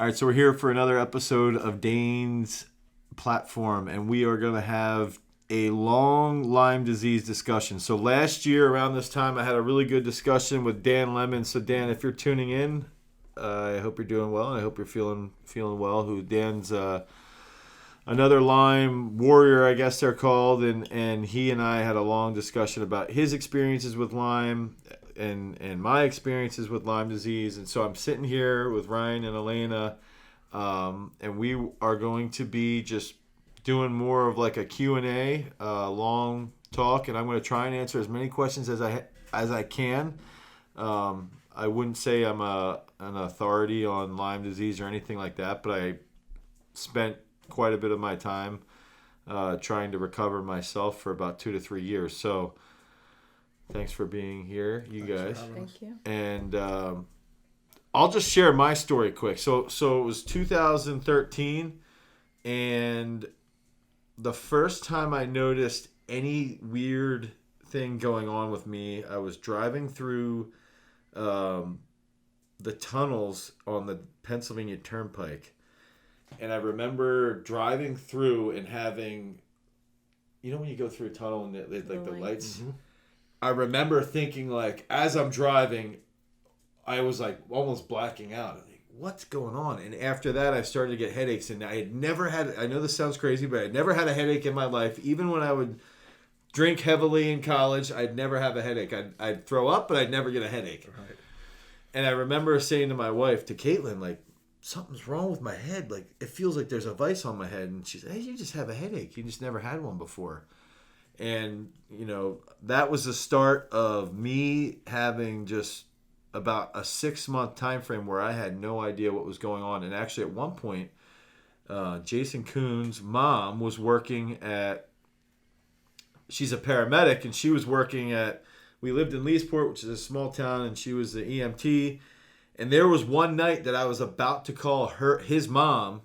All right, so we're here for another episode of Dane's platform, and we are going to have a long Lyme disease discussion. So last year around this time, I had a really good discussion with Dan Lemon. So Dan, if you're tuning in, I hope you're doing well, and I hope you're feeling well. Dan's another Lyme Warrior, I guess they're called, and he and I had a long discussion about his experiences with Lyme and my experiences with Lyme disease. And so I'm sitting here with Ryan and Elena, and we are going to be just doing more of like a Q&A, long talk, and I'm going to try and answer as many questions as I can. I wouldn't say I'm an authority on Lyme disease or anything like that, but I spent quite a bit of my time trying to recover myself for about 2 to 3 years. So thanks for being here, you guys. Thank you. And I'll just share my story quick. So it was 2013, and the first time I noticed any weird thing going on with me, I was driving through the tunnels on the Pennsylvania Turnpike. And I remember driving through and having, when you go through a tunnel and the lights? Mm-hmm. I remember thinking, like, as I'm driving, I was like almost blacking out. Like, what's going on? And after that, I started to get headaches. And I had never had, I know this sounds crazy, but I had never had a headache in my life. Even when I would drink heavily in college, I'd never have a headache. I'd throw up, but I'd never get a headache. Right. And I remember saying to my wife, to Caitlin, like, something's wrong with my head. Like, it feels like there's a vice on my head. And she said, hey, you just have a headache. You just never had one before. And, that was the start of me having just about a 6-month time frame where I had no idea what was going on. And actually at one point, Jason Kuhn's mom was working she's a paramedic, and she was working we lived in Leesport, which is a small town, and she was the EMT. And there was one night that I was about to call his mom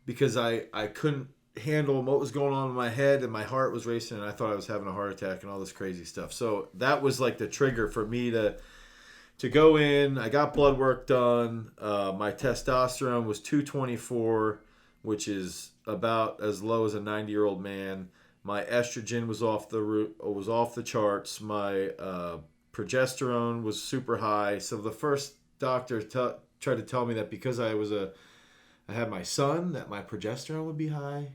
because I couldn't handle what was going on in my head, and my heart was racing, and I thought I was having a heart attack and all this crazy stuff. So that was like the trigger for me to go in. I got blood work done. My testosterone was 224, which is about as low as a 90-year-old man. My estrogen was off the charts. My progesterone was super high. So the first doctor tried to tell me that because I had my son, that my progesterone would be high,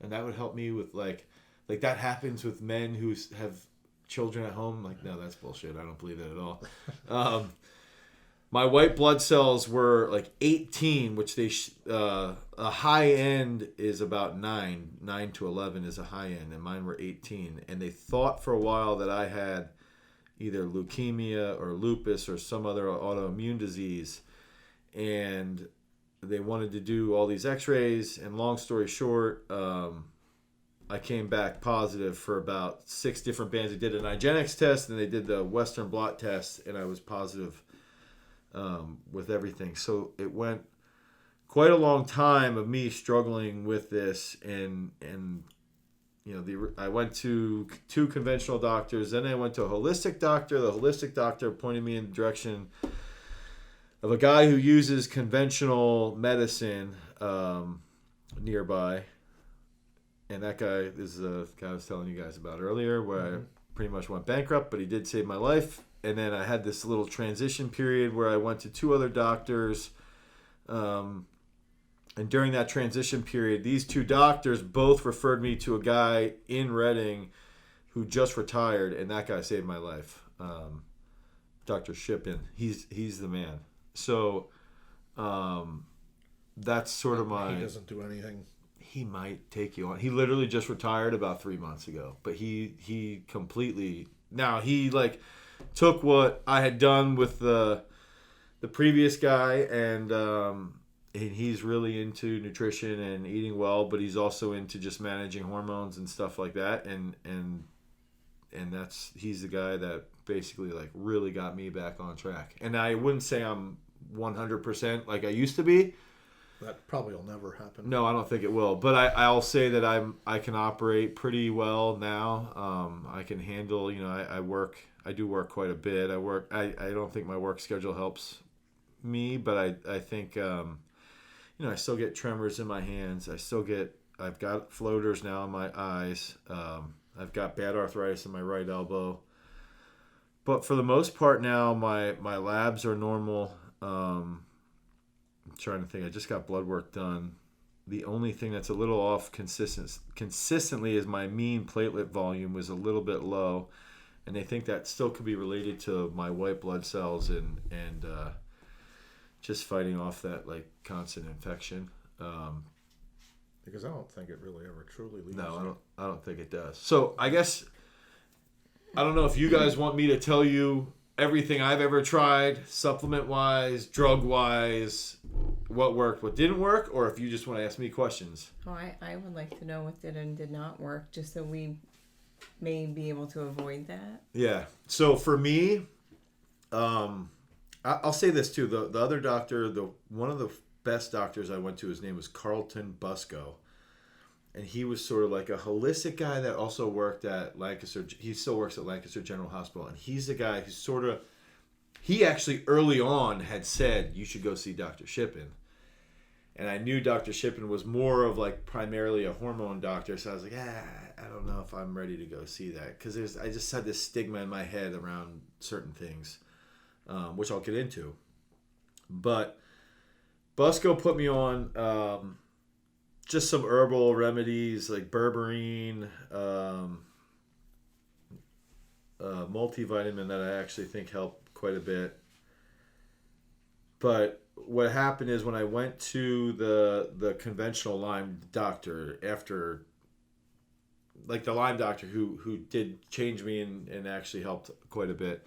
and that would help me with like that happens with men who have children at home. Like, no, that's bullshit. I don't believe that at all. My white blood cells were like 18, which a high end is about 9 to 11 is a high end, and mine were 18. And they thought for a while that I had either leukemia or lupus or some other autoimmune disease, and they wanted to do all these x-rays, and long story short, I came back positive for about 6 different bands. They did an IGeneX test, and they did the Western blot test, and I was positive with everything. So it went quite a long time of me struggling with this, and I went to 2 conventional doctors, then I went to a holistic doctor. The holistic doctor pointed me in the direction of a guy who uses conventional medicine nearby. And that guy is the guy I was telling you guys about earlier, where I pretty much went bankrupt, but he did save my life. And then I had this little transition period where I went to 2 other doctors. And during that transition period, these 2 doctors both referred me to a guy in Reading who just retired, and that guy saved my life. Dr. Shippen. He's the man. So that's sort of my... He doesn't do anything. He might take you on. He literally just retired about 3 months ago. But he completely... Now, he took what I had done with the previous guy, and he's really into nutrition and eating well, but he's also into just managing hormones and stuff like that. And he's the guy that basically really got me back on track. And I wouldn't say I'm 100% like I used to be. That probably will never happen. No, I don't think it will. But I'll say that I can operate pretty well now. I can handle. I do work quite a bit. I don't think my work schedule helps me, but I think I still get tremors in my hands. I've got floaters now in my eyes. I've got bad arthritis in my right elbow. But for the most part now, my labs are normal. I'm trying to think. I just got blood work done. The only thing that's a little off consistently is my mean platelet volume was a little bit low. And they think that still could be related to my white blood cells and just fighting off that like constant infection. Because I don't think it really ever truly leaves. No, I don't think it does. So I guess I don't know if you guys want me to tell you everything I've ever tried, supplement-wise, drug-wise, what worked, what didn't work, or if you just want to ask me questions. Oh, I would like to know what did and did not work, just so we may be able to avoid that. Yeah. So for me, I'll say this too. The other doctor, one of the best doctors I went to, his name was Carlton Busco. And he was sort of like a holistic guy that also worked at Lancaster. He still works at Lancaster General Hospital. And he's the guy who he actually early on had said, you should go see Dr. Shippen. And I knew Dr. Shippen was more of like primarily a hormone doctor. So I was like, I don't know if I'm ready to go see that. Because I just had this stigma in my head around certain things, which I'll get into. But Busco put me on just some herbal remedies like berberine, multivitamin that I actually think helped quite a bit. But what happened is when I went to the conventional Lyme doctor after, like the Lyme doctor who did change me and actually helped quite a bit,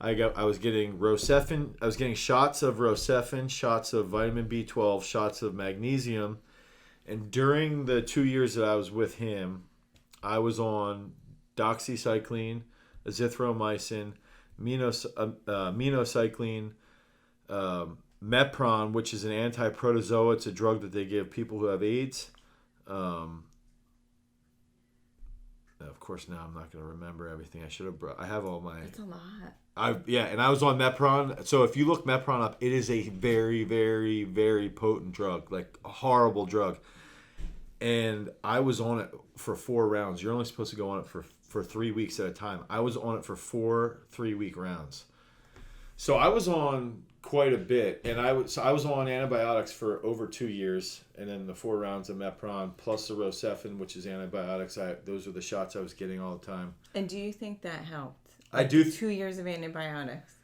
I was getting Rocephin. I was getting shots of Rocephin, shots of vitamin B12, shots of magnesium. And during the 2 years that I was with him, I was on doxycycline, azithromycin, minocycline, Mepron, which is an anti-protozoa. It's a drug that they give people who have AIDS. Of course, now I'm not going to remember everything. I should have brought. I have all my. It's a lot. And I was on Mepron. So if you look Mepron up, it is a very, very, very potent drug, like a horrible drug. And I was on it for 4 rounds. You're only supposed to go on it for 3 weeks at a time. I was on it for 4 3-week rounds. So I was on quite a bit, and I was on antibiotics for over 2 years, and then the 4 rounds of Mepron plus the Rocephin, which is antibiotics. Those were the shots I was getting all the time. And do you think that helped? I do. 2 years of antibiotics.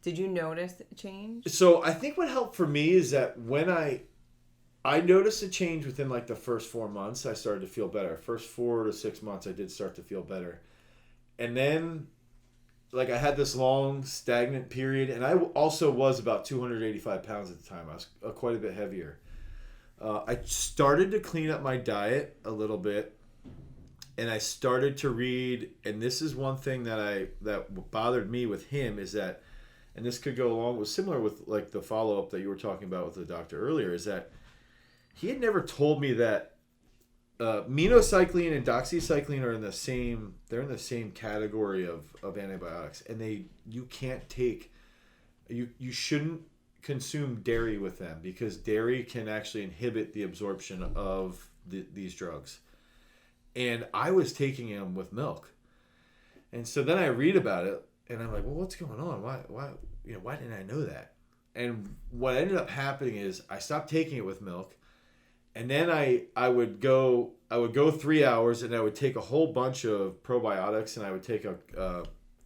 Did you notice a change? So I think what helped for me is that when I noticed a change within like the first 4 months, I started to feel better. First 4 to 6 months, I did start to feel better. And then like I had this long stagnant period, and I also was about 285 pounds at the time. I was quite a bit heavier. I started to clean up my diet a little bit, and I started to read, and this is one thing that bothered me with him is that, and this could go along with similar with like the follow-up that you were talking about with the doctor earlier, is that he had never told me that minocycline and doxycycline are in the same category of antibiotics, and you shouldn't consume dairy with them because dairy can actually inhibit the absorption of these drugs. And I was taking them with milk. And so then I read about it and I'm like, well, what's going on? Why didn't I know that? And what ended up happening is I stopped taking it with milk. And then I would go 3 hours and I would take a whole bunch of probiotics, and I would take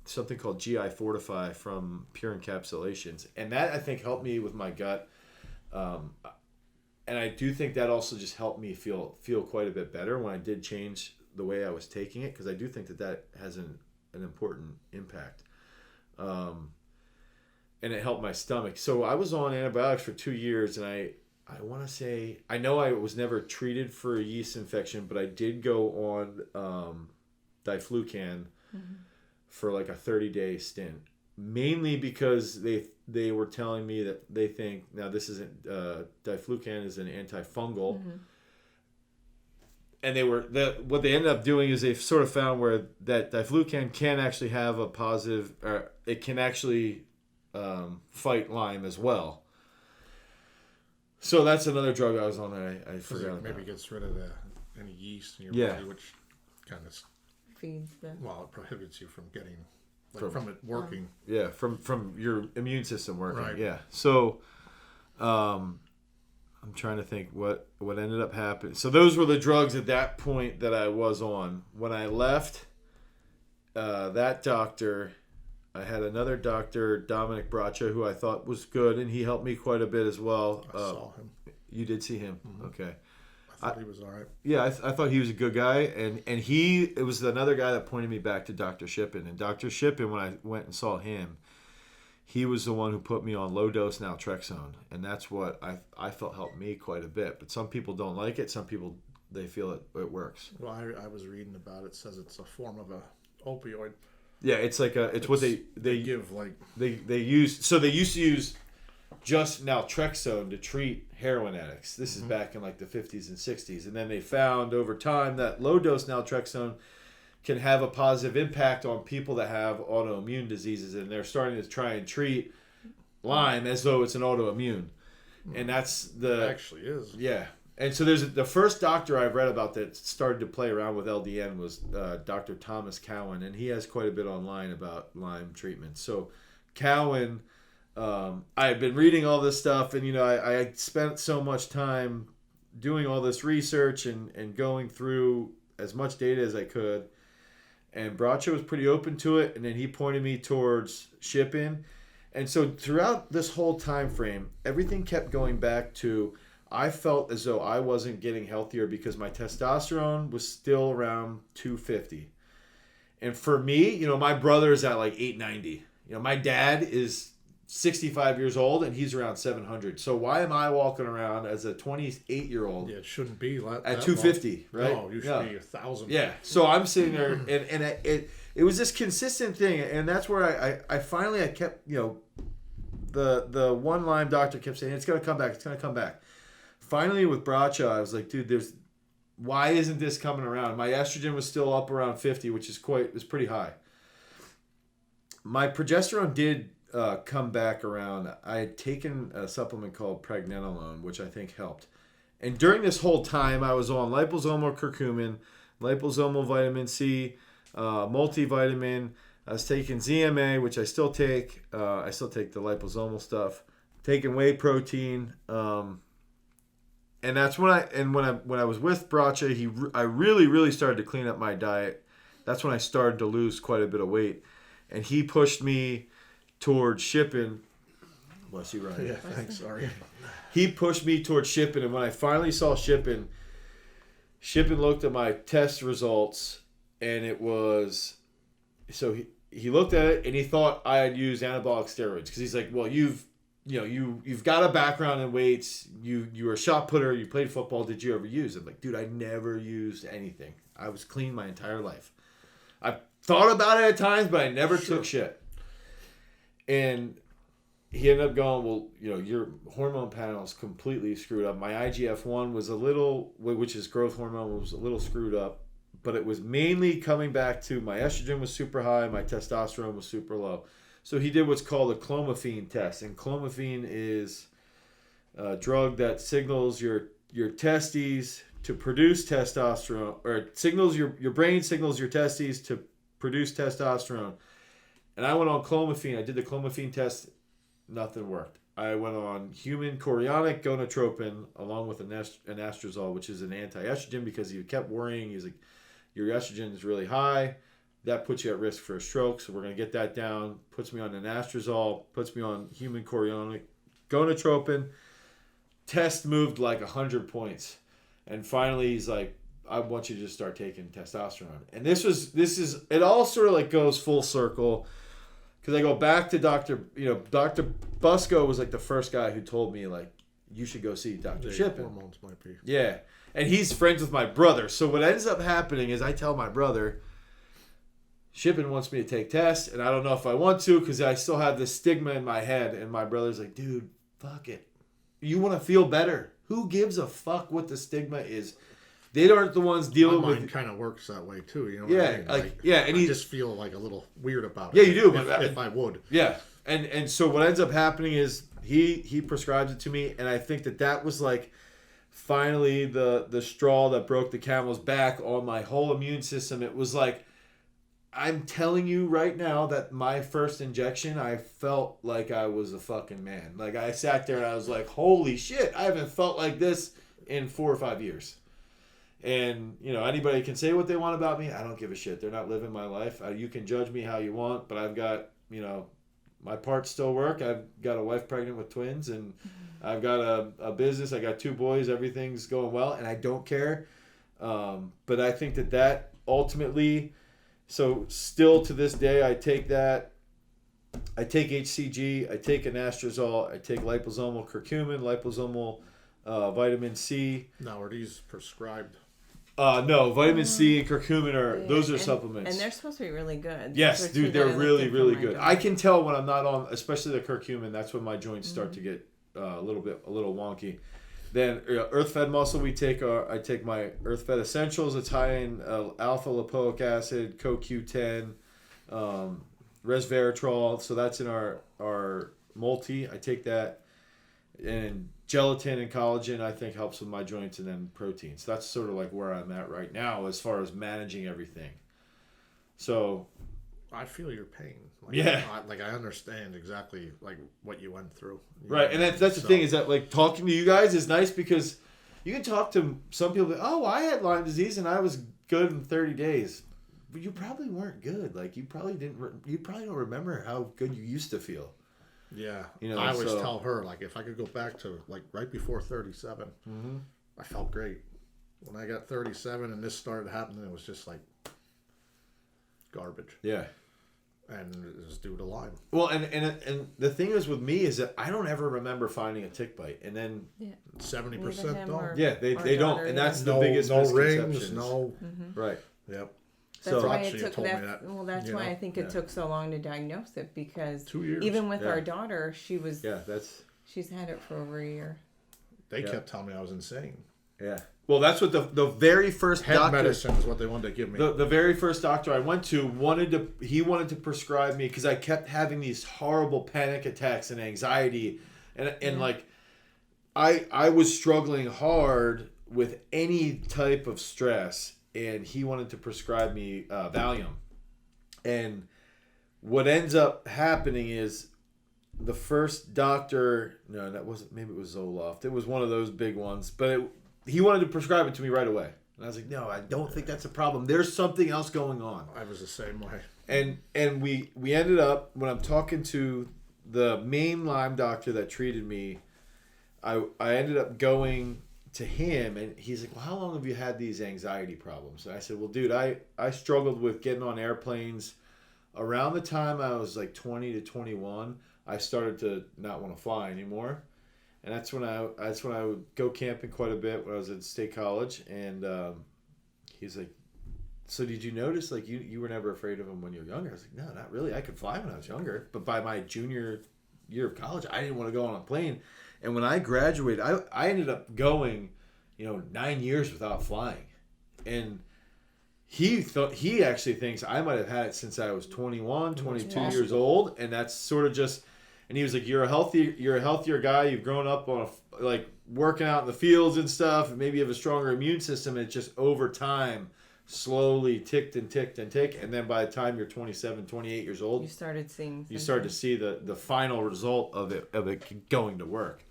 something called GI Fortify from Pure Encapsulations. And that I think helped me with my gut. And I do think that also just helped me feel quite a bit better when I did change the way I was taking it, because I do think that has an important impact. And it helped my stomach. So I was on antibiotics for 2 years, and I want to say, I know I was never treated for a yeast infection, but I did go on diflucan for like a 30-day stint, mainly because they were telling me that they think, now this isn't, diflucan is an antifungal. Mm-hmm. And what they ended up doing is they sort of found where that diflucan can actually have a positive, or it can actually fight Lyme as well. So that's another drug I was on that I forgot about. Maybe gets rid of any yeast in your Yeah. body, which kind of, Feeds the. well, it prohibits you from getting, from it working. Yeah, from your immune system working. Right. Yeah. So, I'm trying to think what ended up happening. So those were the drugs at that point that I was on. When I left that doctor, I had another doctor, Dominic Braccia, who I thought was good, and he helped me quite a bit as well. I saw him. You did see him? Mm-hmm. Okay. I thought he was all right. Yeah, I thought he was a good guy, and it was another guy that pointed me back to Dr. Shippen. And Dr. Shippen, when I went and saw him, he was the one who put me on low-dose naltrexone, and that's what I felt helped me quite a bit. But some people don't like it. Some people, they feel it works. Well, I was reading about it. It says it's a form of a opioid. Yeah, it's what they give, like... They use... So they used to use just naltrexone to treat heroin addicts. This is back in like the 50s and 60s. And then they found over time that low-dose naltrexone can have a positive impact on people that have autoimmune diseases. And they're starting to try and treat Lyme as though it's an autoimmune. And that's the... It actually is. Yeah. And so there's the first doctor I've read about that started to play around with LDN was Dr. Thomas Cowan, and he has quite a bit online about Lyme treatment. So Cowan, I had been reading all this stuff, and I spent so much time doing all this research and going through as much data as I could. And Braccia was pretty open to it, and then he pointed me towards Shippen. And so throughout this whole time frame, everything kept going back to... I felt as though I wasn't getting healthier because my testosterone was still around 250. And for me, my brother's at like 890. My dad is 65 years old and he's around 700. So why am I walking around as a 28-year-old Yeah, it shouldn't be that at 250, long. right? No, you should be 1,000. Yeah. So I'm sitting there and it was this consistent thing. And that's where I finally kept, the one Lyme doctor kept saying, it's going to come back. It's going to come back. Finally, with Braccia, I was like, dude, why isn't this coming around? My estrogen was still up around 50, which is pretty high. My progesterone did come back around. I had taken a supplement called pregnenolone, which I think helped. And during this whole time, I was on liposomal curcumin, liposomal vitamin C, multivitamin. I was taking ZMA, which I still take. I still take the liposomal stuff. Taking whey protein. And that's when I was with Braccia, I really started to clean up my diet. That's when I started to lose quite a bit of weight, and he pushed me towards Shippen. Bless you, Ryan. Yeah, thanks. Sorry. He pushed me towards Shippen, and when I finally saw Shippen looked at my test results, and it was so he looked at it and he thought I had used anabolic steroids because he's like, well, you've got a background in weights. You were a shot putter. You played football. Did you ever use it? I'm like, dude, I never used anything. I was clean my entire life. I thought about it at times, but I never took shit. And he ended up going, well, your hormone panel is completely screwed up. My IGF-1 was which is growth hormone, was a little screwed up. But it was mainly coming back to my estrogen was super high. My testosterone was super low. So he did what's called a clomiphene test, and clomiphene is a drug that signals your testes to produce testosterone, or signals your brain signals your testes to produce testosterone. And I went on clomiphene. I did the clomiphene test. Nothing worked. I went on human chorionic gonadotropin along with an anastrozole, which is an anti-estrogen, because he kept worrying. He's like, your estrogen is really high. That puts you at risk for a stroke, so we're going to get that down. Puts me on anastrozole, puts me on human chorionic gonadotropin. Test moved like 100 points. And finally, he's like, I want you to just start taking testosterone. And it all sort of like goes full circle. Because I go back to Dr. Busco was like the first guy who told me, like, you should go see Dr. Shippen. Hormones might be. Yeah. And he's friends with my brother. So what ends up happening is I tell my brother, Shippen wants me to take tests, and I don't know if I want to because I still have this stigma in my head. And my brother's like, dude, fuck it. You want to feel better. Who gives a fuck what the stigma is? They aren't the ones dealing with. Mine kind of works that way too. You know what Yeah, I mean? like yeah, and I he just feel like a little weird about it. Yeah, you do. If I would. Yeah, and so what ends up happening is he prescribes it to me, and I think that was like finally the straw that broke the camel's back on my whole immune system. It was like, I'm telling you right now that my first injection, I felt like I was a fucking man. Like, I sat there and I was like, holy shit, I haven't felt like this in 4 or 5 years. And, you know, anybody can say what they want about me. I don't give a shit. They're not living my life. You can judge me how you want, but I've got, you know, my parts still work. I've got a wife pregnant with twins, and I've got a business. I got 2 boys. Everything's going well, and I don't care. But I think that ultimately... So still to this day, I take that. I take HCG. I take anastrozole. I take liposomal curcumin, liposomal vitamin C. Now, are these prescribed? No, vitamin C and curcumin those are supplements. And they're supposed to be really good. Yes, dude, they're really, really good. I can tell when I'm not on, especially the curcumin. That's when my joints start to get a little wonky. Then earth fed muscle, I take my earth fed essentials. It's high in alpha lipoic acid, CoQ10, resveratrol. So that's in our multi. I take that, and gelatin and collagen I think helps with my joints, and then protein. So that's sort of like where I'm at right now as far as managing everything. So I feel your pain. Like, I understand exactly like what you went through. Right, and that's the thing is that, like, talking to you guys is nice because you can talk to some people. Oh, I had Lyme disease and I was good in 30 days, but you probably weren't good. Like, you probably don't remember how good you used to feel. Yeah, you know. I always tell her, like, if I could go back to like right before 37, I felt great. When I got 37 and this started happening, it was just like garbage. Yeah. And it was due to Lyme. Well, and the thing is with me is that I don't ever remember finding a tick bite, and then 70% don't. Yeah, they don't, and that's the biggest no misconception. Rings, no. Right. Yep. That's So why it took that. Well, that's why I think it took so long to diagnose it, because 2 years. Even with our daughter, she's had it for over a year. They kept telling me I was insane. Yeah. Well, that's what the very first head medicine is what they wanted to give me. The very first doctor I went to wanted to prescribe me because I kept having these horrible panic attacks and anxiety, and like I was struggling hard with any type of stress, and he wanted to prescribe me Valium. And what ends up happening is the first doctor, no, that wasn't, maybe it was Zoloft. It was one of those big ones, but he wanted to prescribe it to me right away. And I was like, no, I don't think that's a problem. There's something else going on. I was the same way. And we ended up, when I'm talking to the main Lyme doctor that treated me, I ended up going to him, and he's like, well, how long have you had these anxiety problems? And I said, well, dude, I struggled with getting on airplanes. Around the time I was like 20 to 21, I started to not want to fly anymore. And that's when I would go camping quite a bit when I was at State College. And he's like, so did you notice, like, you were never afraid of them when you were younger? I was like, no, not really. I could fly when I was younger. But by my junior year of college, I didn't want to go on a plane. And when I graduated, I ended up going, 9 years without flying. And he actually thinks I might have had it since I was 21, 22 years old. And that's sort of just... And he was like, you're a healthier guy. You've grown up on working out in the fields and stuff. And maybe you have a stronger immune system. And it's just over time, slowly ticked. And then by the time you're 27, 28 years old, you started seeing. You start to see the final result of it going to work.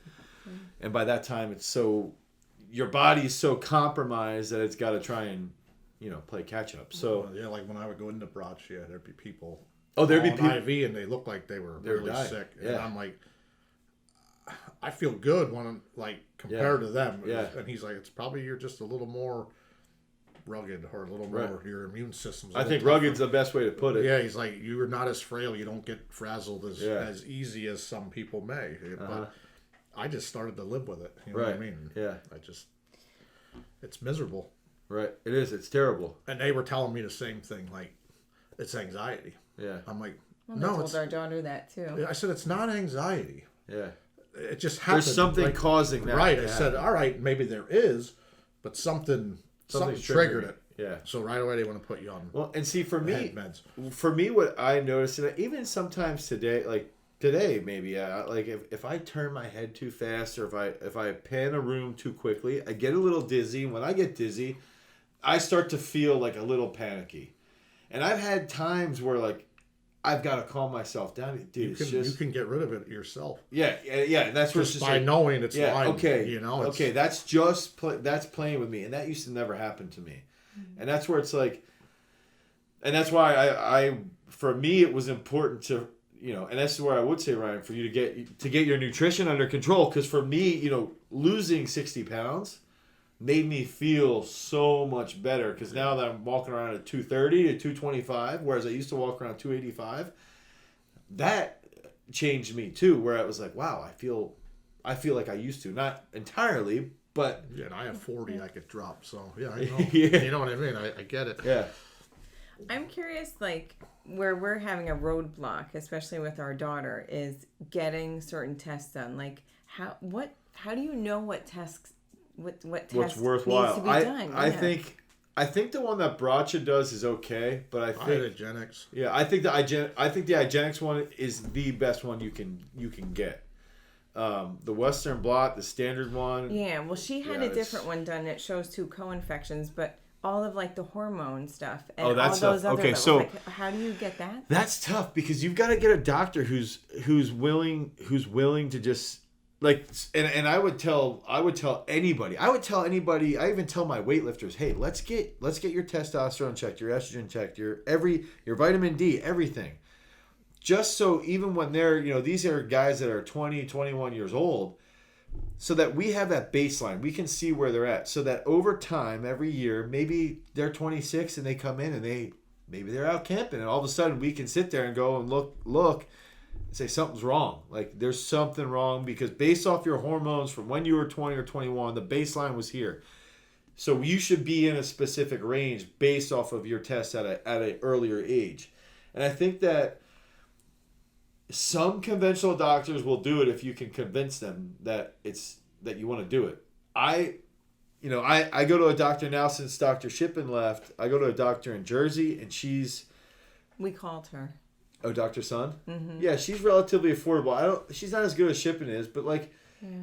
Mm-hmm. And by that time, your body is so compromised that it's got to try and, play catch up. So like when I would go into Broad, there'd be people. Oh, there'd be people IV, and they looked like they were really dying. sick. Yeah. And I'm like, I feel good when I'm compared to them. Yeah. And he's like, it's probably you're just a little more rugged or a little more your immune system's. I think rugged's the best way to put it. Yeah, he's like, you're not as frail. You don't get frazzled as easy as some people may. But I just started to live with it. You know what I mean? Yeah. It's miserable. Right. It is. It's terrible. And they were telling me the same thing. Like, it's anxiety. Yeah. I'm like, no, told our daughter that too. I said, it's not anxiety. Yeah. It just happened. There's something causing that. Right. I said, all right, maybe there is, but something triggered it. Yeah. So right away they want to put you on. Well, and see, for me, meds. What I noticed, and even sometimes today, like today maybe like if I turn my head too fast, or if I pan a room too quickly, I get a little dizzy. When I get dizzy, I start to feel like a little panicky. And I've had times where like I've got to calm myself down. Dude, you can get rid of it yourself. Yeah. And that's just by knowing it's Lyme. Okay. You know. Okay. That's that's playing with me, and that used to never happen to me. And that's where it's like, and that's why I for me it was important to, you know, and that's where I would say, Ryan, for you to get your nutrition under control, because for me, you know, losing 60 pounds made me feel so much better, because now that I'm walking around at 230 to 225, whereas I used to walk around 285, that changed me too, where I was like, wow, I feel like I used to, not entirely, but yeah, and I have 40 I could drop, so yeah, I know. Yeah. You know what I mean? I get it. Yeah. I'm curious, like, where we're having a roadblock, especially with our daughter, is getting certain tests done. Like, how do you know what tests what's worthwhile? needs to be done? I think the one that Bracha does is okay, but I think Hygienics. Yeah, I think the Hygienics one is the best one you can get. The Western blot, the standard one. Yeah, well, she had a different one done. It shows 2 co-infections, but all of like the hormone stuff and all those other. Okay, so like, how do you get that? That's tough, because you've got to get a doctor who's willing to just like, and I would tell anybody. I even tell my weightlifters, hey, let's get your testosterone checked, your estrogen checked, your vitamin D, everything. Just so even when they're, you know, these are guys that are 20, 21 years old, so that we have that baseline. We can see where they're at, so that over time, every year, maybe they're 26 and they come in and maybe they're out camping, and all of a sudden we can sit there and go and look and say something's wrong. Like, there's something wrong, because based off your hormones from when you were 20 or 21, the baseline was here. So you should be in a specific range based off of your tests at an earlier age. And I think that some conventional doctors will do it if you can convince them that you want to do it. I go to a doctor now since Dr. Shippen left. I go to a doctor in Jersey, and We called her. Oh, Dr. Sun? Mm-hmm. Yeah, she's relatively affordable. She's not as good as Shippen is, but like,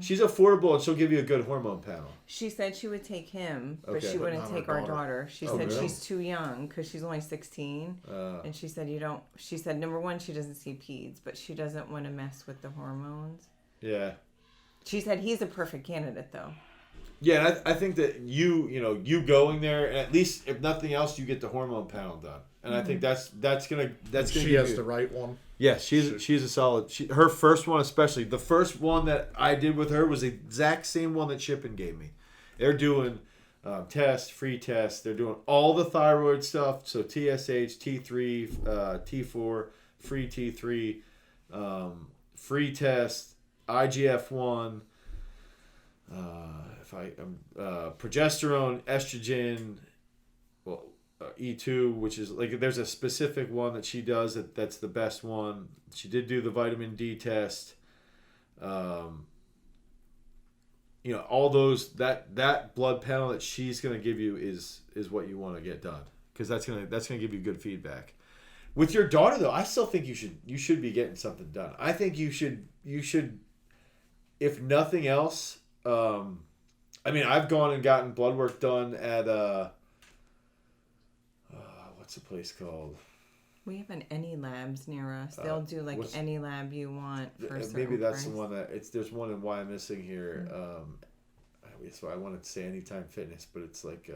she's affordable, and she'll give you a good hormone panel. She said she would take him, but Okay. she wouldn't take our daughter. She said really? she's too young because she's only 16. And she said she said, number one, she doesn't see peds, but she doesn't want to mess with the hormones. Yeah. She said he's a perfect candidate, though. Yeah, and I think that you going there, and at least if nothing else, you get the hormone panel done. And I think that's gonna She has the right one. Yeah, she's a solid. Her first one, especially the first one that I did with her, was the exact same one that Shippen gave me. They're doing free tests. They're doing all the thyroid stuff. So TSH, T3, T4, free T3, free test, IGF-1. Progesterone, estrogen, E2, which is like, there's a specific one that she does that's the best one. She did do the vitamin D test. All those, that blood panel that she's gonna give you is what you want to get done, because that's gonna give you good feedback. With your daughter though, I still think you should be getting something done. I think you should, if nothing else. I've gone and gotten blood work done at what's the place called? We have an Any Labs near us. They'll do like any lab you want for a certain maybe that's price. the one there's one in Wyomissing here. So I wanted to say Anytime Fitness, but it's like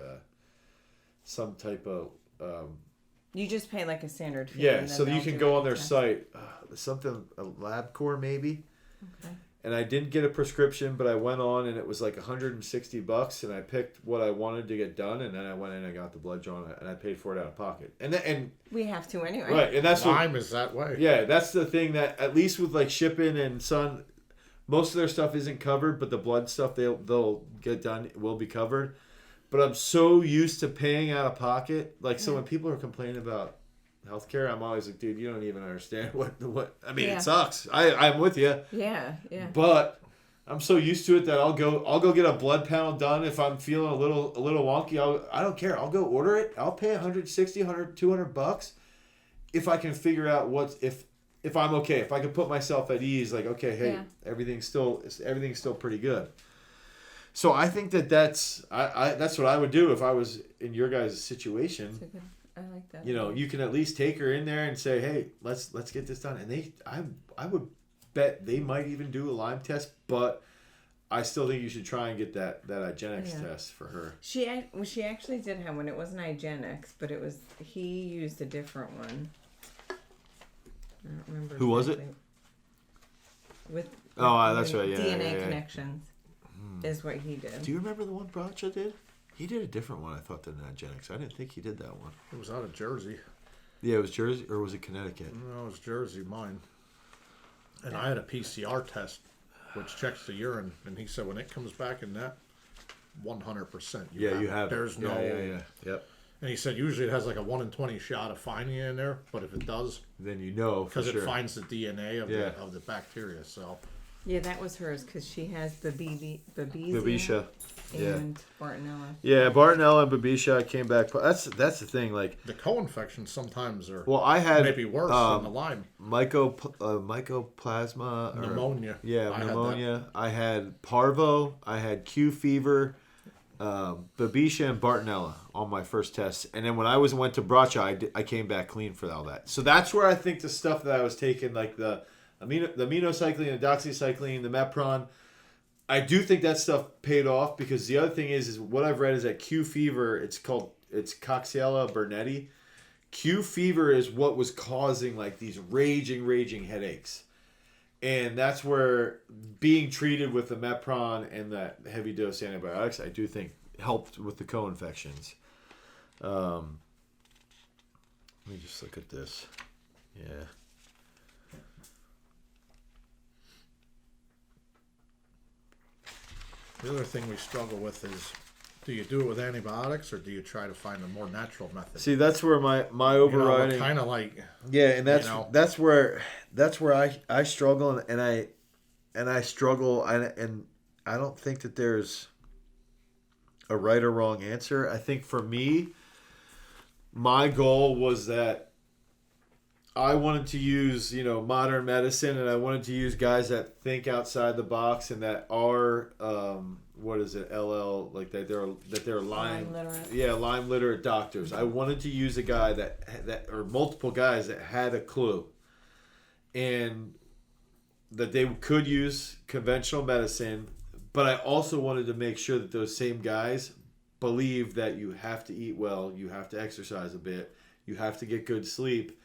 some type of you just pay like a standard fee. yeah, so you can go on their site. Something, a LabCorp maybe. Okay. And I didn't get a prescription, but I went on, and it was like $160, and I picked what I wanted to get done, and then I went in and I got the blood drawn, and I paid for it out of pocket. And we have to anyway. Right, and that's Lyme is that way. Yeah, that's the thing, that at least with like Shippen and Sun, most of their stuff isn't covered, but the blood stuff they'll get done will be covered. But I'm so used to paying out of pocket, like so when people are complaining about healthcare, I'm always like, dude, you don't even understand what I mean. It sucks. I'm with you. Yeah. But I'm so used to it that I'll go get a blood panel done if I'm feeling a little wonky. I don't care. I'll go order it. I'll pay $160, $200 if I can figure out if I'm okay, if I can put myself at ease, like, okay, hey, Yeah. everything's still pretty good. So I think that's what I would do if I was in your guys' situation. That's a good, I like that. You know, you can at least take her in there and say, hey, let's get this done. And I would bet they might even do a Lyme test, but I still think you should try and get that IGeneX test for her. She actually did have one. It wasn't IGeneX, but he used a different one. I don't remember. Who was it? With that's right. Yeah, DNA yeah. Connections is what he did. Do you remember the one Bracha did? He did a different one, I thought, than IGeneX. I didn't think he did that one. It was out of Jersey. Yeah, it was Jersey, or was it Connecticut? No, it was Jersey, mine. And I had a PCR test, which checks the urine, and he said when it comes back in that, 100%. You have it. There's no. Yeah. Yep. And he said usually it has like a 1 in 20 shot of finding it in there, but if it does, then you know for because sure. it finds the DNA of the bacteria. So Yeah, that was hers because she has Bize Babesia. and Bartonella. Yeah, Bartonella and Babesia came back. That's the thing. Like the co-infections sometimes are I had maybe worse than the Lyme. mycoplasma. Pneumonia. Pneumonia. I had parvo. I had Q fever. Babesia and Bartonella on my first test, and then when I went to Bracha, I came back clean for all that. So that's where I think the stuff that I was taking, like the aminocycline, the doxycycline, the Mepron, I do think that stuff paid off, because the other thing is what I've read is that Q fever, it's Coxiella burnetii. Q fever is what was causing like these raging headaches. And that's where being treated with the Mepron and that heavy dose antibiotics, I do think helped with the co-infections. Let me just look at this. Yeah. The other thing we struggle with is, do you do it with antibiotics or do you try to find a more natural method? See, that's where my overriding kind of like and that's where I struggle and I struggle and I don't think that there's a right or wrong answer. I think for me, my goal was that I wanted to use, modern medicine, and I wanted to use guys that think outside the box and that are, LL, like that they're Lyme literate. Yeah, Lyme literate doctors. I wanted to use a guy that or multiple guys that had a clue, and that they could use conventional medicine, but I also wanted to make sure that those same guys believe that you have to eat well, you have to exercise a bit, you have to get good sleep.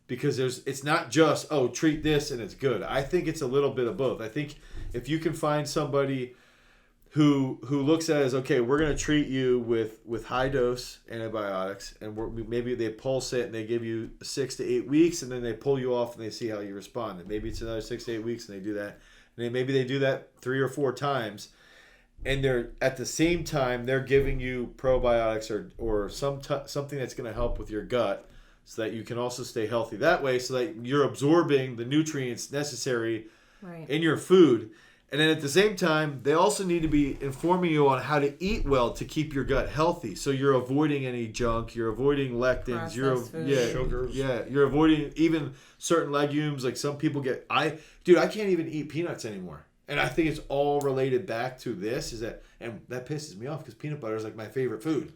Because it's not just, treat this and it's good. I think it's a little bit of both. I think if you can find somebody who looks at it as, okay, we're going to treat you with high dose antibiotics, and maybe they pulse it and they give you 6 to 8 weeks, and then they pull you off and they see how you respond. And maybe it's another 6 to 8 weeks and they do that. And maybe they do that 3 or 4 times. And they're at the same time they're giving you probiotics or something that's going to help with your gut, so that you can also stay healthy that way, so that you're absorbing the nutrients necessary in your food. And then at the same time, they also need to be informing you on how to eat well to keep your gut healthy. So you're avoiding any junk, you're avoiding lectins, sugars. Yeah, you're avoiding even certain legumes. Like some people I can't even eat peanuts anymore. And I think it's all related back to this, and that pisses me off because peanut butter is like my favorite food.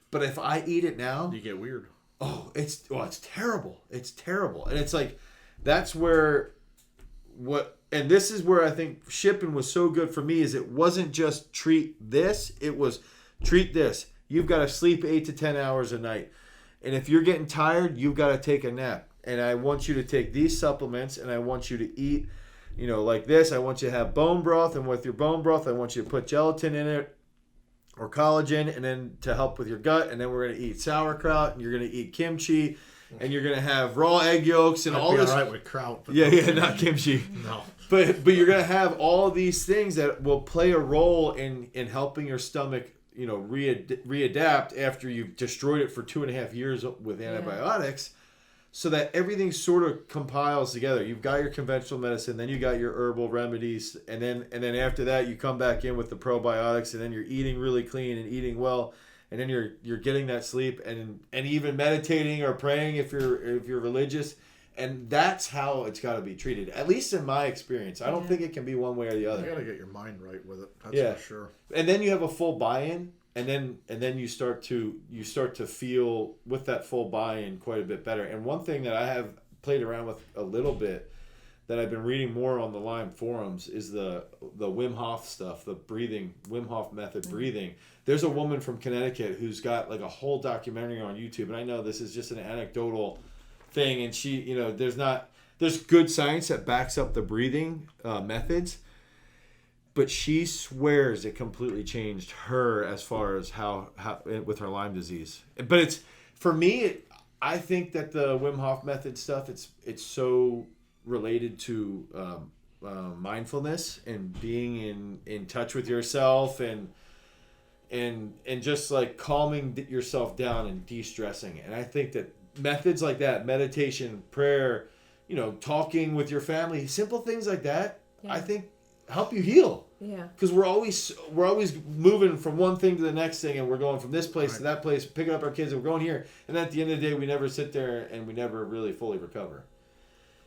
But if I eat it now, you get weird. It's terrible. It's terrible. And it's like, that's where and this is where I think shipping was so good for me, is it wasn't just treat this, it was treat this. You've got to sleep 8 to 10 hours a night. And if you're getting tired, you've got to take a nap. And I want you to take these supplements, and I want you to eat, like this. I want you to have bone broth, and with your bone broth, I want you to put gelatin in it, or collagen, and then to help with your gut, and then we're going to eat sauerkraut, and you're going to eat kimchi, and you're going to have raw egg yolks and all this. All right with kraut. Yeah, not kimchi. No. But you're going to have all these things that will play a role in helping your stomach, readapt after you've destroyed it for 2.5 years with antibiotics, so that everything sort of compiles together. You've got your conventional medicine, then you got your herbal remedies, and then after that you come back in with the probiotics, and then you're eating really clean and eating well, and then you're getting that sleep and even meditating or praying if you're religious, And that's how it's got to be treated, at least in my experience. I don't think it can be one way or the other. You got to get your mind right with it. That's for sure. And then you have a full buy-in, and then you start to feel with that full buy-in quite a bit better. And one thing that I have played around with a little bit that I've been reading more on the Lyme forums is the Wim Hof stuff, the breathing, Wim Hof method breathing. There's a woman from Connecticut who's got like a whole documentary on YouTube, and I know this is just an anecdotal thing, and she, you know, there's good science that backs up the breathing methods, but she swears it completely changed her as far as how with her Lyme disease. But it's, for me, I think that the Wim Hof method stuff, it's so related to mindfulness and being in touch with yourself and just like calming yourself down and de-stressing. And I think that methods like that, meditation, prayer, you know, talking with your family, simple things like that, I think help you heal. Yeah. Because we're always moving from one thing to the next thing, and we're going from this place to that place, picking up our kids, and we're going here. And at the end of the day, we never sit there and we never really fully recover.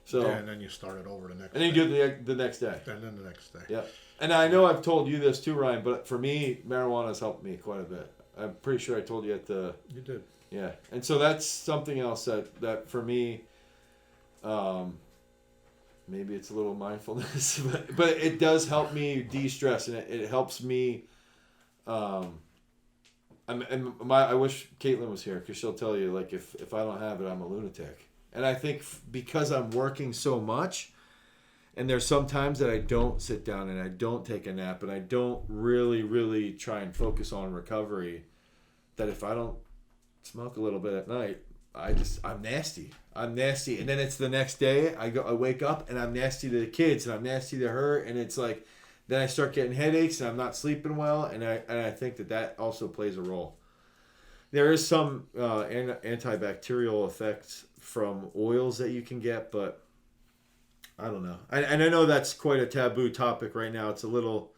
So and then you start it over the next day. And then you do it the next day. And then the next day. Yeah. And I know I've told you this too, Ryan, but for me, marijuana has helped me quite a bit. I'm pretty sure I told you at the... You did. Yeah. And so that's something else that for me, maybe it's a little mindfulness, but it does help me de-stress, and it helps me... I wish Caitlin was here, because she'll tell you, like, if I don't have it, I'm a lunatic. And I think because I'm working so much, and there's some times that I don't sit down and I don't take a nap and I don't really, really try and focus on recovery, that if I don't smoke a little bit at night, I'm nasty. I'm nasty. And then it's the next day, I wake up and I'm nasty to the kids and I'm nasty to her, and it's like, then I start getting headaches and I'm not sleeping well, and I think that also plays a role. There is some antibacterial effects from oils that you can get, but I don't know. And I know that's quite a taboo topic right now. It's a little,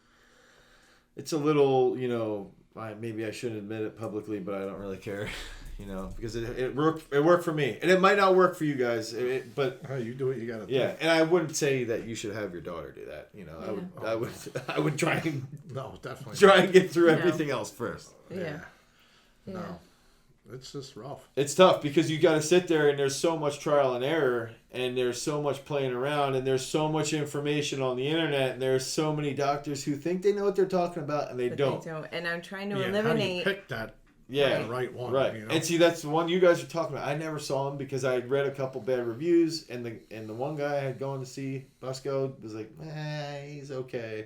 you know, maybe I shouldn't admit it publicly, but I don't really care, you know, because it worked for me, and it might not work for you guys. But you do what you gotta do. Yeah, and I wouldn't say that you should have your daughter do that. You know, I would try and definitely try and get through everything else first. Yeah. No. It's just rough. It's tough because you got to sit there, and there's so much trial and error, and there's so much playing around, and there's so much information on the internet, and there's so many doctors who think they know what they're talking about, and they don't. And I'm trying to eliminate. How do you pick that? The right one. Right. You know? And see, that's the one you guys are talking about. I never saw him because I had read a couple bad reviews, and the one guy I had gone to see, Busco, was like, he's okay.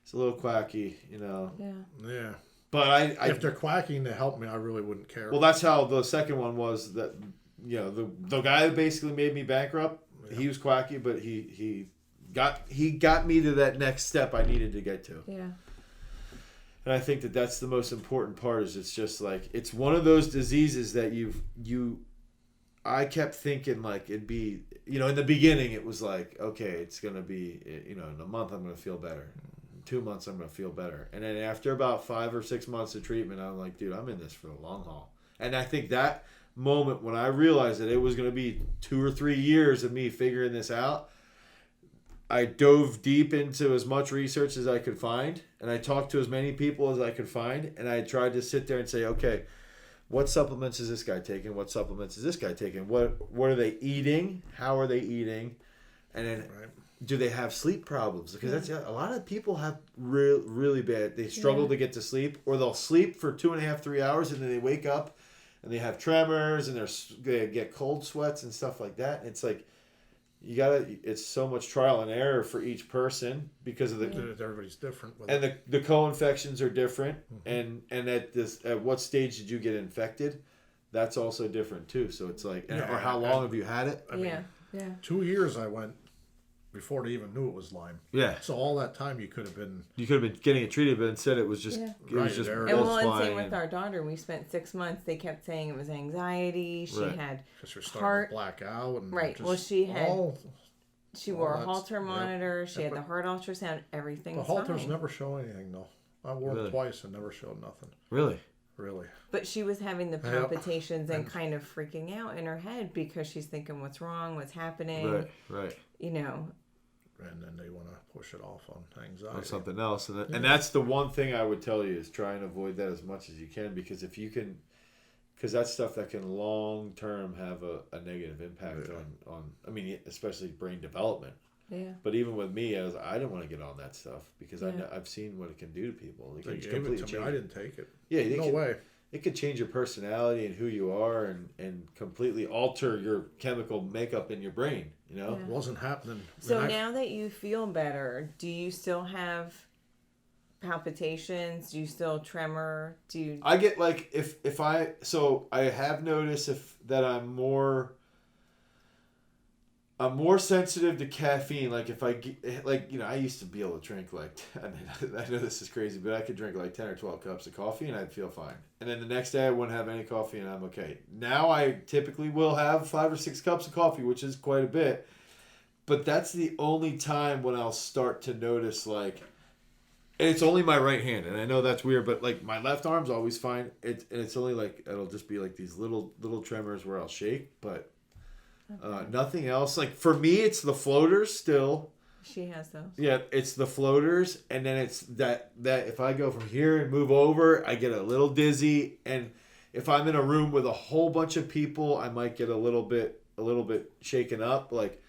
He's a little quacky, you know. Yeah. But if they're quacking to help me, I really wouldn't care. Well, that's how the second one was. That, you know, the guy that basically made me bankrupt, he was quacky, but he got me to that next step I needed to get to. Yeah. And I think that's the most important part. Is it's just like, it's one of those diseases that I kept thinking like it'd be, you know, in the beginning it was like, okay, it's gonna be, you know, in a month I'm gonna feel better. 2 months I'm going to feel better. And then after about 5 or 6 months of treatment, I'm like, dude, I'm in this for the long haul. And I think that moment when I realized that it was going to be 2 or 3 years of me figuring this out, I dove deep into as much research as I could find, and I talked to as many people as I could find, and I tried to sit there and say, okay, what supplements is this guy taking? What supplements is this guy taking? What are they eating? How are they eating? And then... do they have sleep problems? Because that's a lot of people have really bad. They struggle to get to sleep, or they'll sleep for 2.5, 3 hours, and then they wake up and they have tremors and they get cold sweats and stuff like that. And it's like it's so much trial and error for each person because of everybody's different. And the co-infections are different, and at what stage did you get infected? That's also different too. So it's like, or how long have you had it? I mean, 2 years I went before they even knew it was Lyme. Yeah. So all that time you could have been getting it treated, but instead it was just and same with our daughter. We spent 6 months. They kept saying it was anxiety. She had heart to black out. And well, she wore a Holter monitor. She had the heart ultrasound. Everything. The Holters never show anything though. I wore them twice and never showed nothing. Really? Really. But she was having the palpitations and kind of freaking out in her head because she's thinking, what's wrong? What's happening? Right. And then they want to push it off on anxiety. Or something else. And that's the one thing I would tell you is try and avoid that as much as you can, because if you can, because that's stuff that can long term have a negative impact on, I mean, especially brain development. Yeah. But even with me, I didn't want to get on that stuff because I've seen what it can do to people. They gave it to me. I didn't take it. Yeah, no way. It could change your personality and who you are, and completely alter your chemical makeup in your brain. You know, It wasn't happening. So now that you feel better, do you still have palpitations? Do you still tremor? I get like if I have noticed that I'm more sensitive to caffeine. Like if I get, like, you know, I used to be able to drink like, I mean, I know this is crazy, but I could drink like 10 or 12 cups of coffee and I'd feel fine. And then the next day I wouldn't have any coffee and I'm okay. Now I typically will have 5 or 6 cups of coffee, which is quite a bit. But that's the only time when I'll start to notice, like, and it's only my right hand. And I know that's weird, but like my left arm's always fine. It's only like, it'll just be like these little tremors where I'll shake, but nothing else. Like for me, it's the floaters still. She has those. Yeah, it's the floaters, and then it's that if I go from here and move over, I get a little dizzy, and if I'm in a room with a whole bunch of people, I might get a little bit shaken up, like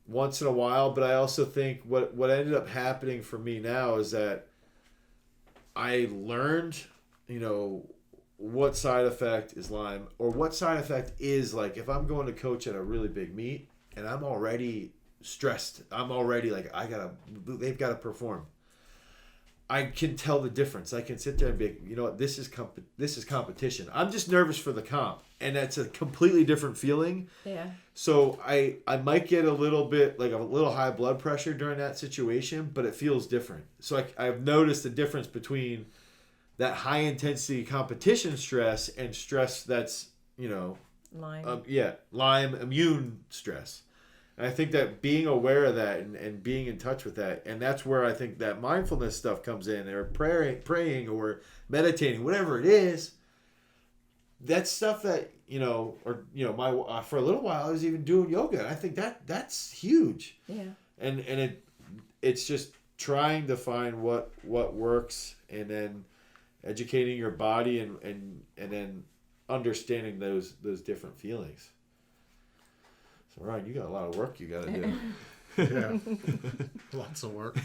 once in a while. But I also think what ended up happening for me now is that I learned, you know, what side effect is Lyme, or what side effect is, like, if I'm going to coach at a really big meet and I'm already stressed, I'm already like, they've got to perform. I can tell the difference. I can sit there and be, you know what, this is competition. I'm just nervous for the comp, and that's a completely different feeling. Yeah. So I might get a little bit, like a little high blood pressure during that situation, but it feels different. So I've noticed the difference between that high intensity competition stress and stress that's, you know, Lyme. Lyme immune stress. And I think that being aware of that and being in touch with that, and that's where I think that mindfulness stuff comes in, or praying or meditating, whatever it is. That's stuff that, you know, or, you know, for a little while I was even doing yoga. And I think that's huge. Yeah. And it's just trying to find what works, and then educating your body and then understanding those different feelings. So Ryan, you got a lot of work you got to do. Yeah, lots of work.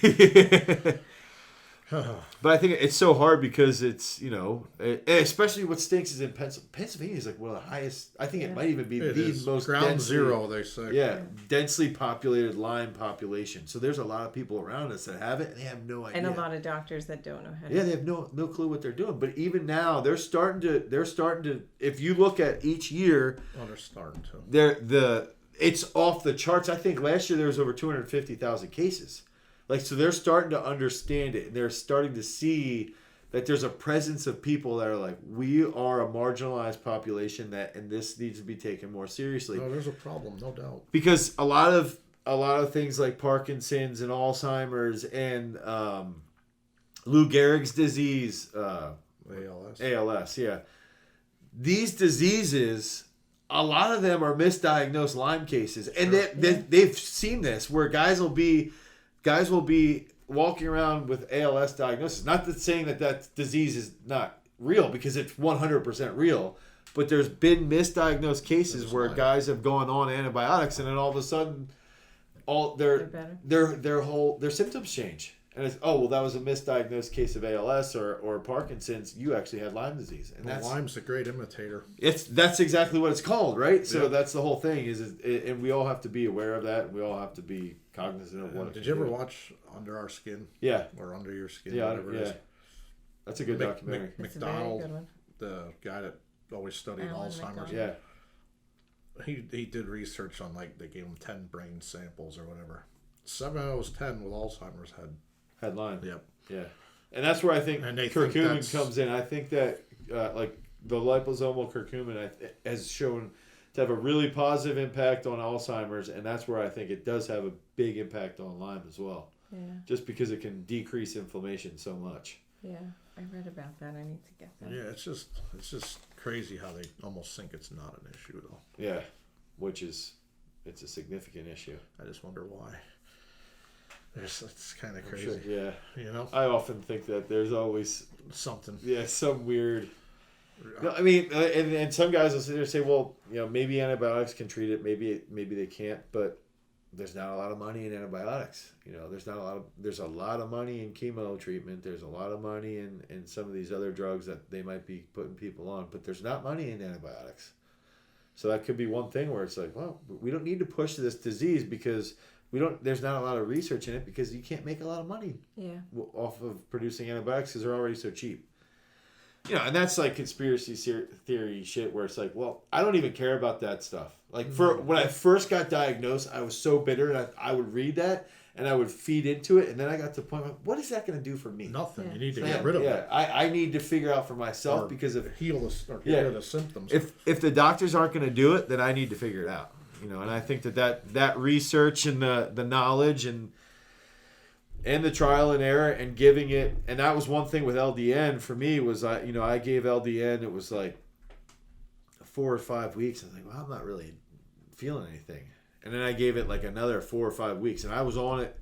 But I think it's so hard because it's, you know, especially what stinks is in Pennsylvania is like one of the highest. I think it might even be the most ground zero, they say. Yeah, densely populated Lyme population. So there's a lot of people around us that have it, and they have no idea. And a lot of doctors that don't know how to. Yeah, they have no clue what they're doing. But even now, they're starting to. If you look at each year, they're starting to. It's off the charts. I think last year there was over 250,000 cases. Like, so they're starting to understand it, and they're starting to see that there's a presence of people that are like, we are a marginalized population and this needs to be taken more seriously. No, there's a problem, no doubt. Because a lot of things like Parkinson's and Alzheimer's and Lou Gehrig's disease, ALS, yeah. These diseases, a lot of them are misdiagnosed Lyme cases, and they've seen this where guys will be walking around with ALS diagnosis. Not that saying that disease is not real, because it's 100% real, but there's been misdiagnosed cases where guys have gone on antibiotics, and then all of a sudden, all their symptoms change, and it's, oh well, that was a misdiagnosed case of ALS or Parkinson's. You actually had Lyme disease, and Lyme's a great imitator. That's exactly what it's called, right? So that's the whole thing and we all have to be aware of that, and we all have to be cognizant of what. Did you ever watch Under Our Skin? Yeah. Or Under Your Skin? Yeah, whatever it is. That's a good documentary. McDonald, the guy that always studied Alzheimer's. Yeah. He did research on, like, they gave him 10 brain samples or whatever. 7 out of those 10 with Alzheimer's had Lyme. Yep. Yeah. And that's where I think curcumin comes in. I think that like the liposomal curcumin has shown to have a really positive impact on Alzheimer's, and that's where I think it does have a big impact on Lyme as well. Yeah. Just because it can decrease inflammation so much. Yeah. I read about that. I need to get that. Yeah, it's just crazy how they almost think it's not an issue though. Yeah, it's a significant issue. I just wonder why. It's kind of crazy. Sure, yeah. You know? I often think that there's always something. Yeah, some weird. No, I mean, and some guys will sit there and say, well, maybe antibiotics can treat it, maybe they can't, but there's not a lot of money in antibiotics. There's a lot of money in chemo treatment. There's a lot of money in some of these other drugs that they might be putting people on, but there's not money in antibiotics. So that could be one thing where it's like, well, we don't need to push this disease because there's not a lot of research in it because you can't make a lot of money off of producing antibiotics because they're already so cheap. And that's like conspiracy theory shit where it's like, well, I don't even care about that stuff. Like when I first got diagnosed, I was so bitter and I would read that and I would feed into it. And then I got to the point, like, what is that going to do for me? Nothing. Yeah. You need to get rid of it. I need to figure out for myself or because of heal the symptoms. If the doctors aren't going to do it, then I need to figure it out. And I think that research and the knowledge and the trial and error and giving it, and that was one thing with LDN for me was I gave LDN, it was like 4 or 5 weeks. I was like, well, I'm not really feeling anything. And then I gave it like another 4 or 5 weeks, and I was on it.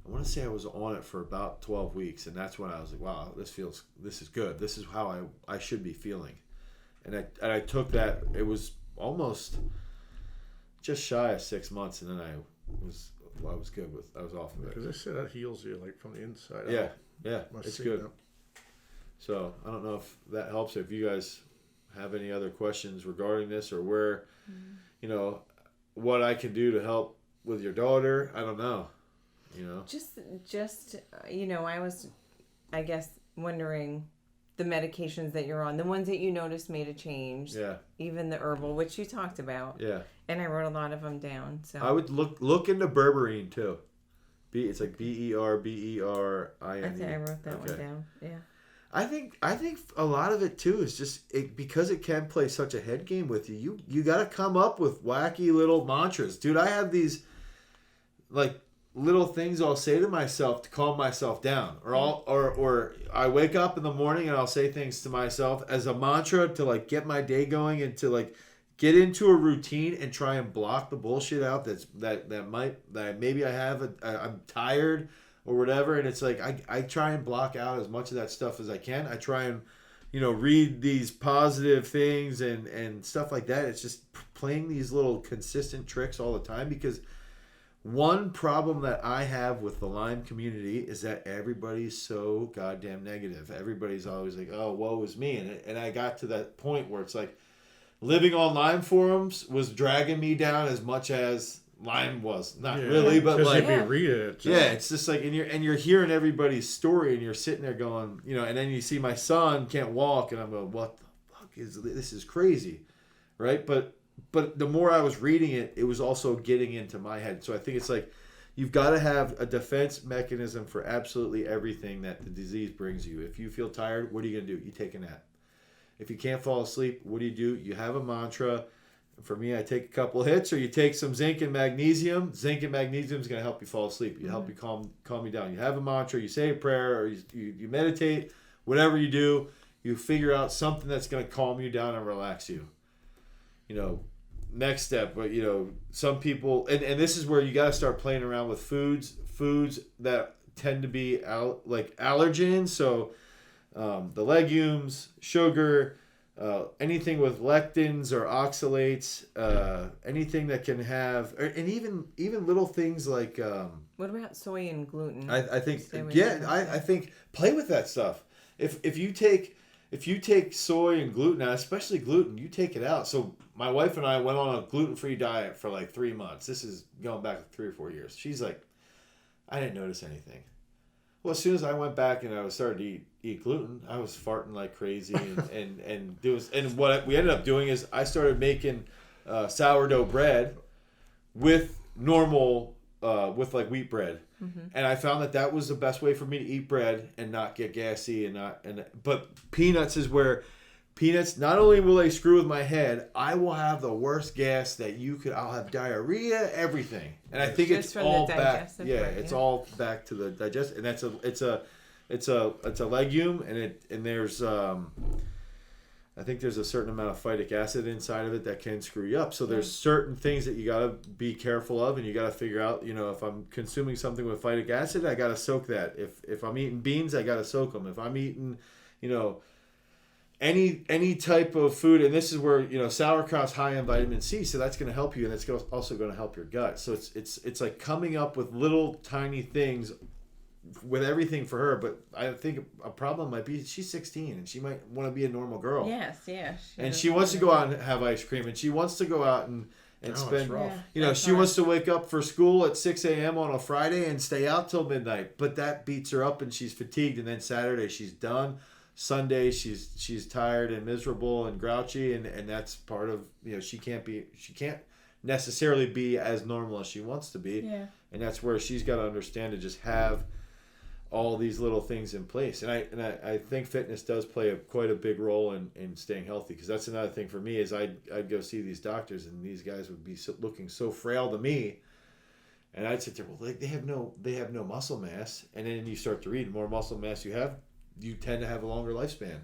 I want to say I was on it for about 12 weeks, and that's when I was like, wow, this is good. This is how I should be feeling. And I took that. It was almost just shy of 6 months, and then I was good with. I was off of it. Because they say that heals you like from the inside. Yeah, yeah, it's good. That. So I don't know if that helps. If you guys have any other questions regarding this or where, what I can do to help with your daughter, I don't know. Just I was, I guess, wondering the medications that you're on, the ones that you noticed made a change. Yeah. Even the herbal, which you talked about. Yeah. And I wrote a lot of them down. So I would look into berberine too. It's like BERBERINE. I think I wrote that one down. Yeah. I think a lot of it too is just because it can play such a head game with you. You got to come up with wacky little mantras, dude. I have these like little things I'll say to myself to calm myself down, or I wake up in the morning and I'll say things to myself as a mantra to like get my day going and to like get into a routine and try and block the bullshit out that maybe I have I'm tired or whatever, and it's like I try and block out as much of that stuff as I can. I try and read these positive things and stuff like that. It's just playing these little consistent tricks all the time, because one problem that I have with the Lyme community is that everybody's so goddamn negative. Everybody's always like, oh, woe is me. And I got to that point where it's like living on Lyme forums was dragging me down as much as Lyme was. Not really, but like, if you read it. It's just like, and you're hearing everybody's story and you're sitting there going, and then you see my son can't walk and I'm going, what the fuck is this? This is crazy. Right. But the more I was reading it, it was also getting into my head. So I think it's like you've got to have a defense mechanism for absolutely everything that the disease brings you. If you feel tired, what are you going to do? You take a nap. If you can't fall asleep, what do? You have a mantra. For me, I take a couple hits, or you take some zinc and magnesium. Zinc and magnesium is going to help you fall asleep. You help you calm you down. You have a mantra, you say a prayer, or you meditate. Whatever you do, you figure out something that's going to calm you down and relax you. Next step, but some people, and this is where you got to start playing around with foods that tend to be like allergens. So the legumes, sugar, anything with lectins or oxalates, anything that can have, and even little things like. What about soy and gluten? I think I think play with that stuff. If you take soy and gluten out, especially gluten, you take it out. So my wife and I went on a gluten-free diet for like 3 months. This is going back 3 or 4 years. She's like, I didn't notice anything. Well, as soon as I went back and I started to eat gluten, I was farting like crazy. And what we ended up doing is I started making sourdough bread with normal, with like wheat bread. Mm-hmm. And I found that was the best way for me to eat bread and not get gassy but peanuts is where peanuts, not only will they screw with my head, I will have the worst gas that you could. I'll have diarrhea, everything. And I think it's all back. Yeah, it's all back to the digest. And it's a legume, and there's I think there's a certain amount of phytic acid inside of it that can screw you up. So there's certain things that you got to be careful of, and you got to figure out, if I'm consuming something with phytic acid, I got to soak that. If I'm eating beans, I got to soak them. If I'm eating, any type of food, and this is where, sauerkraut's high in vitamin C, so that's going to help you, and it's also going to help your gut. So it's like coming up with little tiny things with everything for her, but I think a problem might be she's 16 and she might want to be a normal girl. Yes, yeah. She wants to go out and have ice cream, and she wants to go out and spend, she wants to wake up for school at 6 a.m. on a Friday and stay out till midnight, but that beats her up and she's fatigued, and then Saturday she's done. Sunday she's tired and miserable and grouchy, and that's part of, she can't necessarily be as normal as she wants to be. Yeah. And that's where she's got to understand to just have all these little things in place, and I think fitness does play quite a big role in staying healthy, because that's another thing for me is I'd go see these doctors, and these guys would be looking so frail to me, and I'd sit there, well, they have no muscle mass, and then you start to read, the more muscle mass you have, you tend to have a longer lifespan.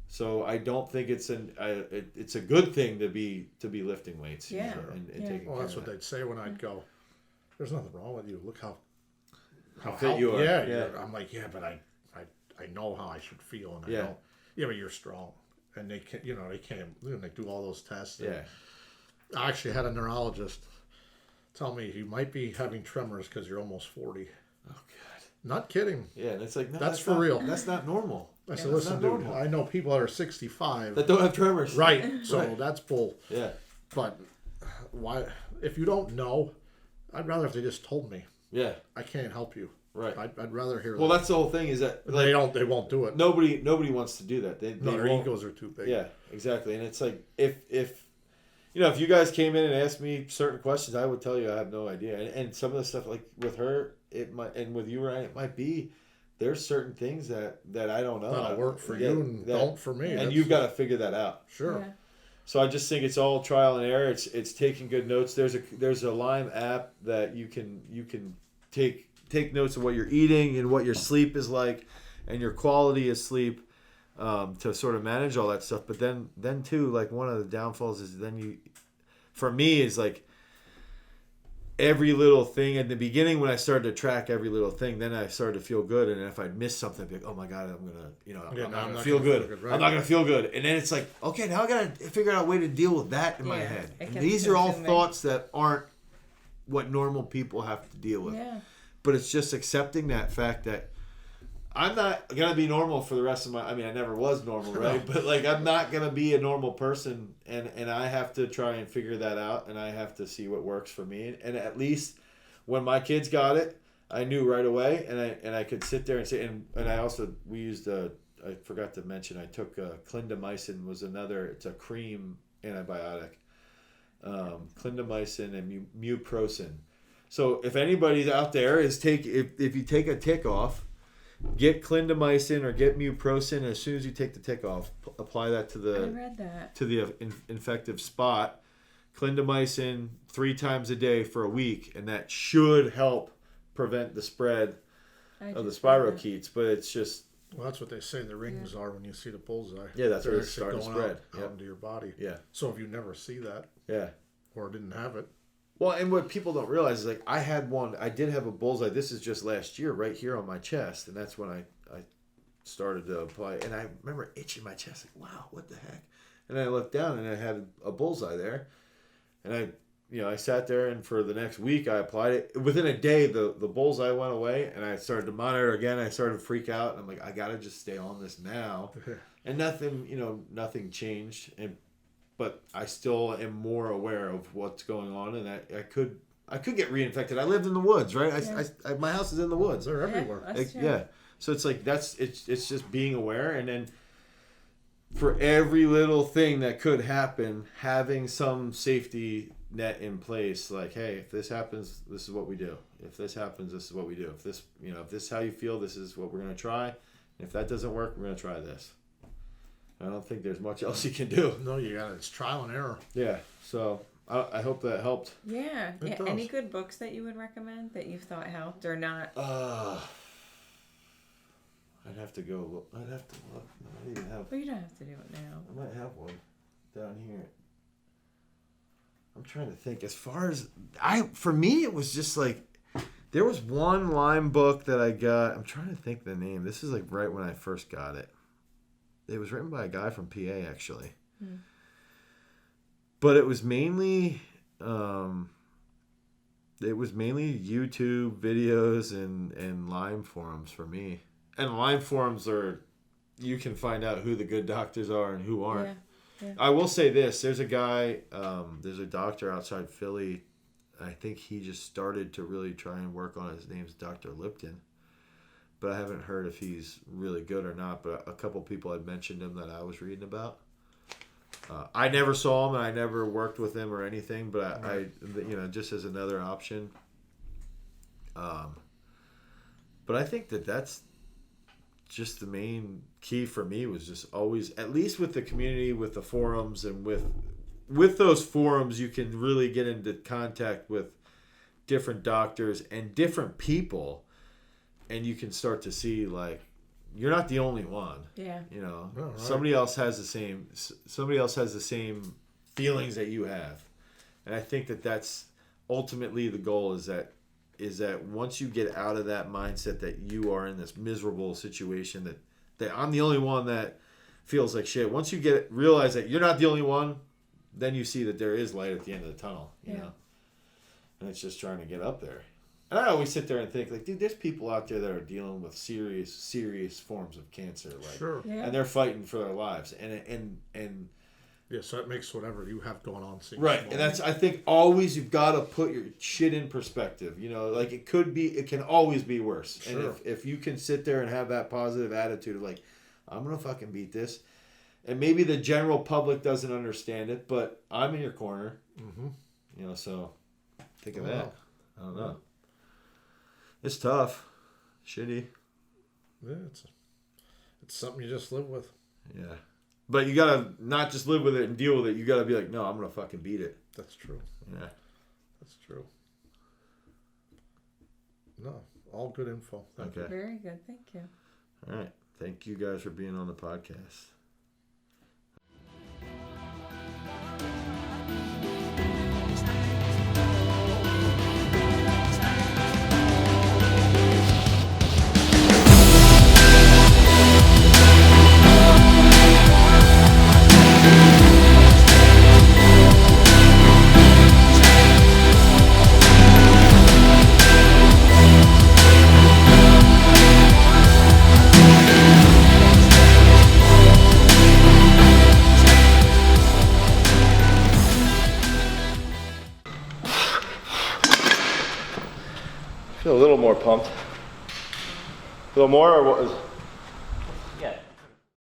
So I don't think it's a good thing to be lifting weights. Yeah. And Yeah. taking Well, care that's of what they'd say when I'd go, there's nothing wrong with you. Look how fit you are. Yeah. I'm like, yeah, but I know how I should feel, and I Yeah. know. Yeah, but you're strong, and they can't. They do all those tests. Yeah. I actually had a neurologist tell me you might be having tremors because you're almost 40. Oh God. Not kidding. Yeah, and it's like, no, That's for real. That's not normal. I said, Yeah. listen, That's dude, not normal. I know people that are 65. That don't have tremors. Right. So Right. that's bull. Yeah. But why? If you don't know, I'd rather if they just told me. Yeah. I can't help you. Right. I'd rather hear Well, that. that's the whole thing, is that They won't do it. nobody wants to do that. They Their won't. egos are too big. Yeah, exactly. And it's like, if you guys came in and asked me certain questions, I would tell you I have no idea. And some of the stuff, like with her, it might, and with you, Ryan, it might be, there's certain things that I don't know. That'll work for you and don't for me. And you've got to figure that out. Sure. Yeah. So I just think it's all trial and error. It's taking good notes. There's a Lyme app that you can take notes of what you're eating and what your sleep is like and your quality of sleep, to sort of manage all that stuff. But then too, like, one of the downfalls is for me is like, every little thing at the beginning, when I started to track every little thing, then I started to feel good. And if I'd miss something, I'd be like, oh my God, I'm not going to feel good. Right. I'm not going to feel good. And then it's like, okay, now I got to figure out a way to deal with that in my head. it And gets these are all consuming. thoughts that aren't what normal people have to deal with. Yeah. But it's just accepting that fact that I'm not going to be normal for the rest of I never was normal, right? But like, I'm not going to be a normal person, and I have to try and figure that out, and I have to see what works for me. And at least when my kids got it, I knew right away, and I could sit there and say, and I also, we used I forgot to mention, I took clindamycin was another, it's a cream antibiotic. Clindamycin and muprocin. So if anybody's out there if you take a tick off, get clindamycin or get muprocin. As soon as you take the tick off, apply that to I read that. the infective spot. Clindamycin 3 times a day for a week, and that should help prevent the spread of the spirochetes. But it's just, Well, that's what they say the rings are when you see the bullseye. Yeah, that's They're where it's actually starting to going spread. out into your body. yeah, So if you never see that yeah. or didn't have it, Well, and what people don't realize is, like, I did have a bullseye. This is just last year, right here on my chest, and that's when I started to apply. And I remember itching my chest, like, wow, what the heck? And I looked down, and I had a bullseye there, and I sat there, and for the next week, I applied it. Within a day, the bullseye went away, and I started to monitor again. I started to freak out, and I'm like, I gotta just stay on this now, and nothing changed, but I still am more aware of what's going on, and I could get reinfected. I lived in the woods, right? Yeah. My house is in the woods. they're everywhere. That's true. Yeah. So it's like it's just being aware, and then for every little thing that could happen, having some safety net in place. Like, hey, if this happens, this is what we do. If this happens, this is what we do. If this is how you feel, this is what we're gonna try. And if that doesn't work, we're gonna try this. I don't think there's much else you can do. No, it's trial and error. Yeah. So I hope that helped. Yeah. It does. Any good books that you would recommend that you thought helped or not? I'd have to go look. I'd have to look. I might even have. But you don't have to do it now. I might have one down here. I'm trying to think. As far as for me, it was just like there was one Lyme book that I got. I'm trying to think the name. This is like right when I first got it. It was written by a guy from PA actually, but it was mainly YouTube videos and Lyme forums for me. And Lyme forums you can find out who the good doctors are and who aren't. Yeah. I will say this: there's a guy, there's a doctor outside Philly. I think he just started to really try and work on it. His name's Dr. Lipton, but I haven't heard if he's really good or not. But a couple people had mentioned him that I was reading about. I never saw him and I never worked with him or anything, but I just as another option. But I think that's just the main key for me was just always, at least with the community, with the forums, and with those forums, you can really get into contact with different doctors and different people, and you can start to see like you're not the only one. Yeah. You know, right. Somebody else has the same feelings that you have, and I think that's ultimately the goal. Is that once you get out of that mindset that you are in this miserable situation, that I'm the only one that feels like shit. Once you realize that you're not the only one, then you see that there is light at the end of the tunnel, you know? And it's just trying to get up there. And I always sit there and think, like, dude, there's people out there that are dealing with serious, serious forms of cancer. Like, sure. Yeah. And they're fighting for their lives. And yeah, so that makes whatever you have going on seem right. small. And that's, I think, always you've got to put your shit in perspective. You know, like it can always be worse. Sure. And if you can sit there and have that positive attitude of like, I'm going to fucking beat this. And maybe the general public doesn't understand it, but I'm in your corner. Mm-hmm. You know, so think of that. I don't know. It's tough. Shitty. Yeah, it's something you just live with. Yeah. But you gotta not just live with it and deal with it. You gotta be like, no, I'm gonna fucking beat it. That's true. Yeah. That's true. No, all good info. Thank you. Very good. Thank you. All right. Thank you guys for being on the podcast. Feel a little more pumped. A little more, or what was?